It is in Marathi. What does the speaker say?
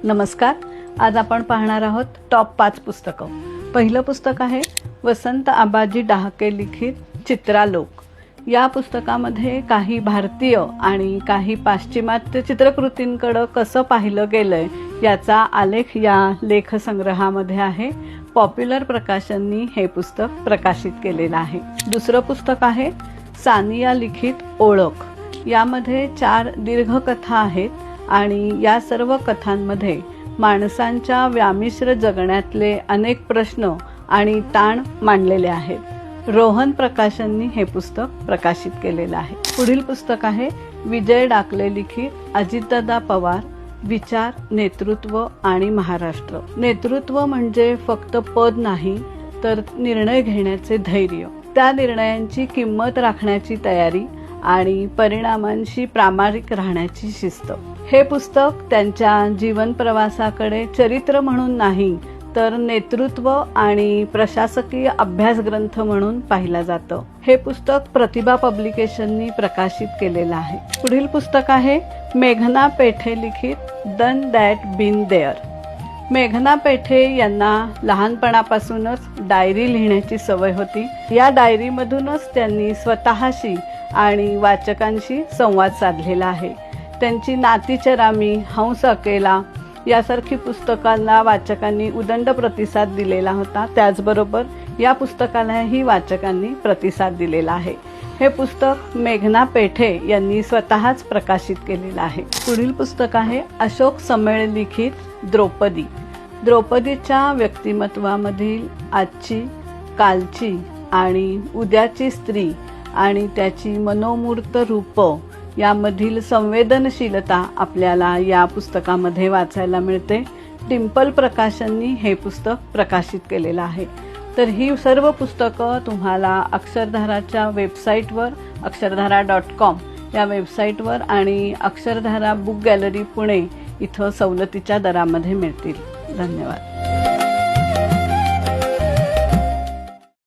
नमस्कार. आज आपण पाहणार आहोत टॉप 5 पुस्तकं. पहिलं पुस्तक आहे वसंत आबाजी डहाके लिखित चित्रालोक. या पुस्तकामध्ये काही भारतीय आणि काही पाश्चिमात्य चित्रकृतींकडे कसं पाहिलं गेलंय याचा आलेख या लेखसंग्रहामध्ये आहे. पॉप्युलर प्रकाशननी हे पुस्तक प्रकाशित केलेलं आहे. दुसरं पुस्तक आहे सानिया लिखित ओळख. यामध्ये 4 दीर्घ कथा आहेत आणि या सर्व कथांमध्ये माणसांच्या व्यामिश्र जगण्यातले अनेक प्रश्न आणि ताण मांडलेले आहेत. रोहन प्रकाशननी हे पुस्तक प्रकाशित केलेलं आहे. पुढील पुस्तक आहे विजय डाकले लिखित अजितदादा पवार विचार, नेतृत्व आणि महाराष्ट्र. नेतृत्व म्हणजे फक्त पद नाही तर निर्णय घेण्याचे धैर्य, त्या निर्णयांची किंमत राखण्याची तयारी आणि परिणामांशी प्रामाणिक राहण्याची शिस्त. हे पुस्तक त्यांच्या जीवन प्रवासाकडे चरित्र म्हणून नाही तर नेतृत्व आणि प्रशासकीय अभ्यास ग्रंथ म्हणून पाहिलं जातं. हे पुस्तक प्रतिभा पब्लिकेशननी प्रकाशित केलेलं आहे. पुढील पुस्तक आहे मेघना पेठे लिखित डन दॅट बीन देअर. मेघना पेठे यांना लहानपणापासूनच डायरी लिहिण्याची सवय होती. या डायरीमधूनच त्यांनी स्वतःशी आणि वाचकांशी संवाद साधलेला आहे. त्यांची नातीचरामी, हंस अकेला यासारखी पुस्तकांना वाचकांनी उदंड प्रतिसाद दिलेला होता. त्याचबरोबर या पुस्तकालाही वाचकांनी प्रतिसाद दिलेला आहे. हे पुस्तक मेघना पेठे यांनी स्वतःच प्रकाशित केलेलं आहे. पुढील पुस्तक आहे अशोक समेळ लिखित द्रौपदी. द्रौपदीच्या व्यक्तिमत्वामधील आजची, कालची आणि उद्याची स्त्री आणि त्याची मनोमूर्त रूप यामधील संवेदनशीलता आपल्याला या पुस्तकामध्ये वाचायला मिळते. डिंपल प्रकाशननी हे पुस्तक प्रकाशित केलेलं आहे. तर ही सर्व पुस्तकं तुम्हाला अक्षरधाराच्या वेबसाईटवर अक्षरधारा.com या वेबसाईटवर आणि अक्षरधारा बुक गॅलरी पुणे इथं सवलतीच्या दरामध्ये मिळतील. धन्यवाद.